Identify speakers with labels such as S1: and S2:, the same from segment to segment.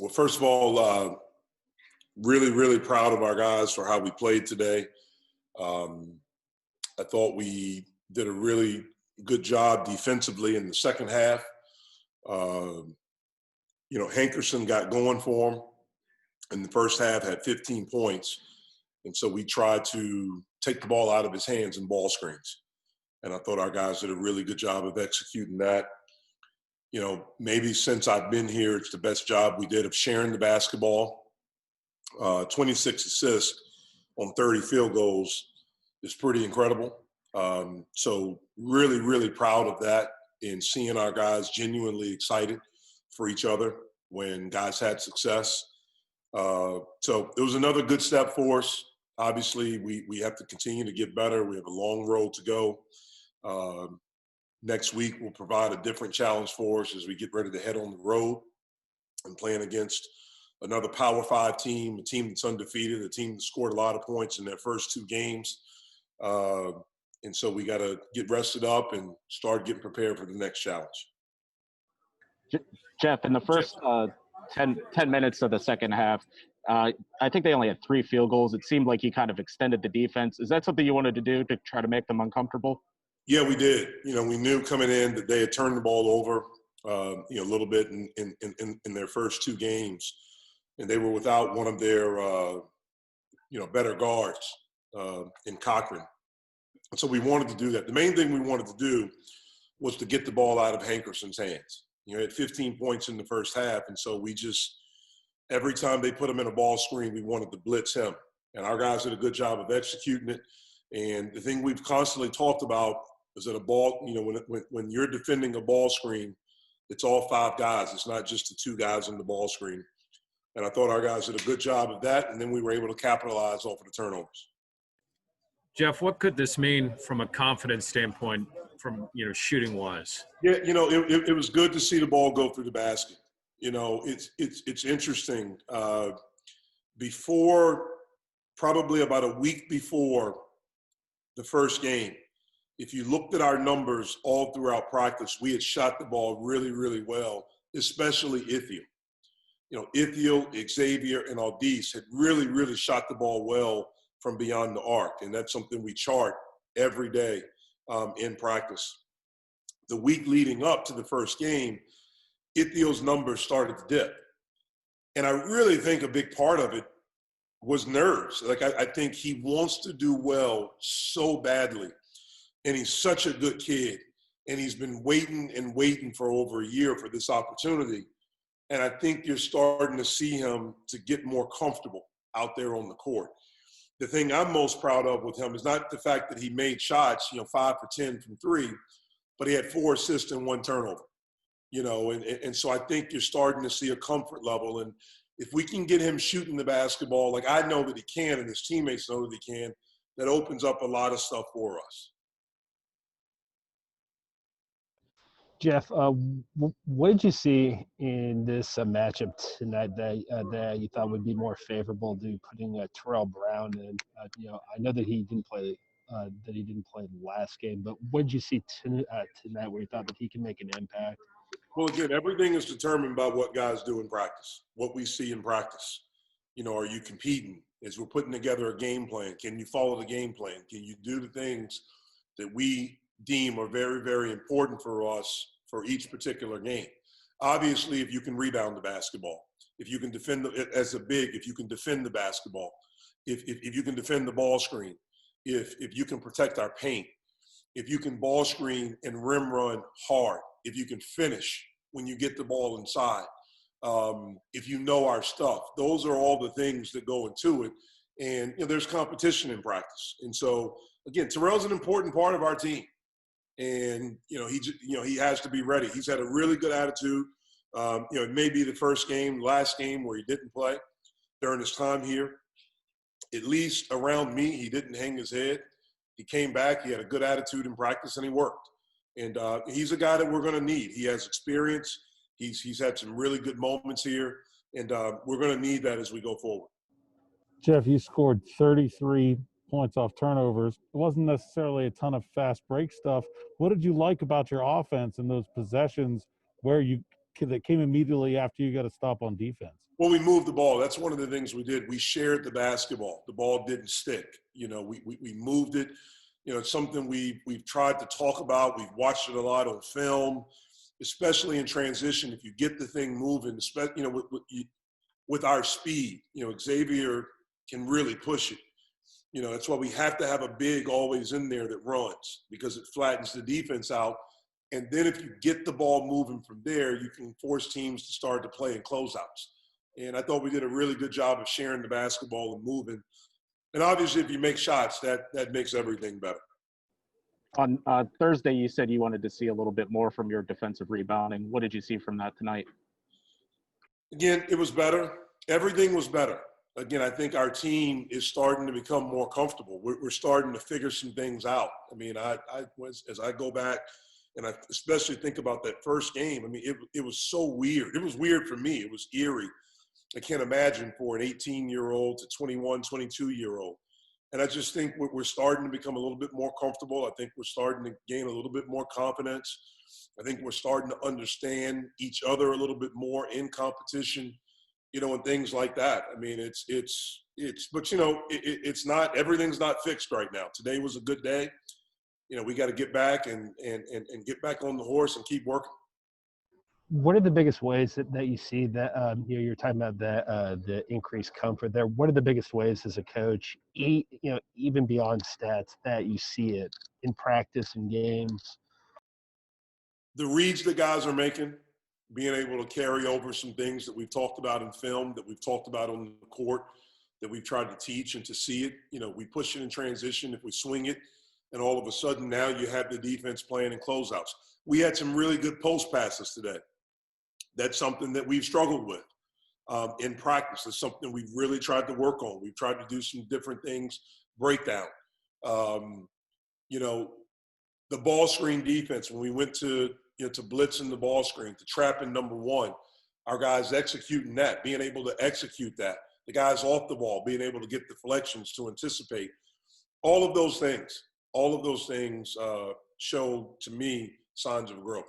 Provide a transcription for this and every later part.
S1: Well, first of all, really, really proud of our guys for how we played today. I thought we did a really good job defensively in the second half. Hankerson got going for him in the first half, had 15 points. And so we tried to take the ball out of his hands in ball screens. And I thought our guys did a really good job of executing that. Maybe since I've been here, it's the best job we did of sharing the basketball. 26 assists on 30 field goals is pretty incredible. So really, really proud of that and seeing our guys genuinely excited for each other when guys had success. So it was another good step for us. Obviously, we have to continue to get better. We have a long road to go. Next week will provide a different challenge for us as we get ready to head on the road and playing against another Power 5 team, a team that's undefeated, a team that scored a lot of points in their first 2 games. And so we got to get rested up and start getting prepared for the next challenge.
S2: Jeff, in the first 10 minutes of the second half, I think they only had 3 field goals. It seemed like you kind of extended the defense. Is that something you wanted to do to try to make them uncomfortable?
S1: Yeah, we did. We knew coming in that they had turned the ball over, a little bit in their first 2 games, and they were without one of their, better guards in Cochran. And so we wanted to do that. The main thing we wanted to do was to get the ball out of Hankerson's hands. He had 15 points in the first half, and so we just every time they put him in a ball screen, we wanted to blitz him. And our guys did a good job of executing it. And the thing we've constantly talked about is that a ball, when you're defending a ball screen, it's all 5 guys. It's not just the 2 guys in the ball screen. And I thought our guys did a good job of that, and then we were able to capitalize off of the turnovers.
S3: Jeff, what could this mean from a confidence standpoint from, shooting wise?
S1: Yeah, it was good to see the ball go through the basket. It's interesting. Probably about a week before the first game, if you looked at our numbers all throughout practice, we had shot the ball really, really well, especially Ithiel. Ithiel, Xavier, and Aldis had really, really shot the ball well from beyond the arc, and that's something we chart every day in practice. The week leading up to the first game, Ithiel's numbers started to dip. And I really think a big part of it was nerves. I think he wants to do well so badly, and he's such a good kid, and he's been waiting and waiting for over a year for this opportunity. And I think you're starting to see him to get more comfortable out there on the court. The thing I'm most proud of with him is not the fact that he made shots, 5 for 10 from 3, but he had 4 assists and 1 turnover, and so I think you're starting to see a comfort level. And if we can get him shooting the basketball, like I know that he can and his teammates know that he can, that opens up a lot of stuff for us.
S4: Jeff, what did you see in this matchup tonight that you thought would be more favorable to putting Terrell Brown in? I know that he didn't play the last game, but what did you see tonight where you thought that he can make an impact?
S1: Well, again, everything is determined by what guys do in practice, what we see in practice. Are you competing? As we're putting together a game plan, can you follow the game plan? Can you do the things that we deem are very, very important for us for each particular game? Obviously, if you can rebound the basketball, if you can defend as a big, if you can defend the basketball, if you can defend the ball screen, if you can protect our paint, if you can ball screen and rim run hard, if you can finish when you get the ball inside, if you know our stuff, those are all the things that go into it. And there's competition in practice. And so, again, Terrell's an important part of our team. And, he has to be ready. He's had a really good attitude. It may be the last game where he didn't play during his time here. At least around me, he didn't hang his head. He came back. He had a good attitude in practice, and he worked. And he's a guy that we're going to need. He has experience. He's had some really good moments here, and we're going to need that as we go forward.
S5: Jeff, you scored 33 points off turnovers. It wasn't necessarily a ton of fast break stuff. What did you like about your offense in those possessions where that came immediately after you got a stop on defense?
S1: Well, we moved the ball. That's one of the things we did. We shared the basketball. The ball didn't stick. We moved it. It's something we've tried to talk about. We've watched it a lot on film, especially in transition. If you get the thing moving, with our speed, Xavier can really push it. That's why we have to have a big always in there that runs, because it flattens the defense out. And then if you get the ball moving from there, you can force teams to start to play in closeouts. And I thought we did a really good job of sharing the basketball and moving. And obviously, if you make shots, that makes everything better.
S2: On Thursday, you said you wanted to see a little bit more from your defensive rebounding. What did you see from that tonight?
S1: Again, it was better. Everything was better. Again, I think our team is starting to become more comfortable. We're starting to figure some things out. I mean, as I go back and I especially think about that first game, I mean, it was so weird. It was weird for me. It was eerie. I can't imagine for an 18-year-old to 21, 22-year-old. And I just think we're starting to become a little bit more comfortable. I think we're starting to gain a little bit more confidence. I think we're starting to understand each other a little bit more in competition, and things like that. I mean, but it's not, everything's not fixed right now. Today was a good day. We got to get back and get back on the horse and keep working.
S4: What are the biggest ways that you see that you're talking about the increased comfort there? What are the biggest ways as a coach, even beyond stats, that you see it in practice and games?
S1: The reads that guys are making, being able to carry over some things that we've talked about in film, that we've talked about on the court, that we've tried to teach, and to see it. We push it in transition, if we swing it, and all of a sudden now you have the defense playing in closeouts. We had some really good post passes today. That's something that we've struggled with in practice. It's something we've really tried to work on. We've tried to do some different things, breakdown. The ball screen defense, when we went to blitz in the ball screen, to trap in number one, our guys executing that, being able to execute that. The guys off the ball, being able to get deflections to anticipate. All of those things show, to me, signs of growth.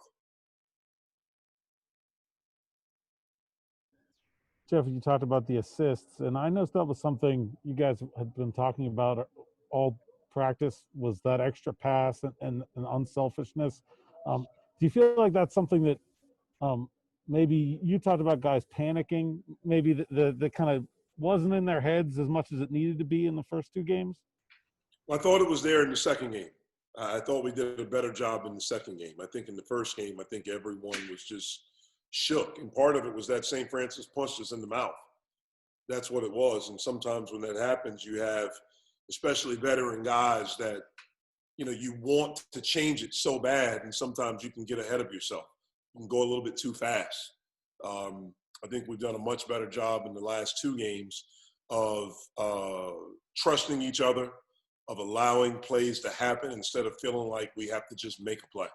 S5: Jeff, you talked about the assists, and I know that was something you guys had been talking about all practice, was that extra pass and unselfishness. Do you feel like that's something that maybe you talked about guys panicking, maybe the kind of wasn't in their heads as much as it needed to be in the first two games?
S1: Well, I thought it was there in the second game. I thought we did a better job in the second game. I think in the first game, I think everyone was just shook. And part of it was that St. Francis punched us in the mouth. That's what it was. And sometimes when that happens, you have, especially veteran guys, that, you want to change it so bad. And sometimes you can get ahead of yourself. You can go a little bit too fast. I think we've done a much better job in the last two games of trusting each other, of allowing plays to happen instead of feeling like we have to just make a play.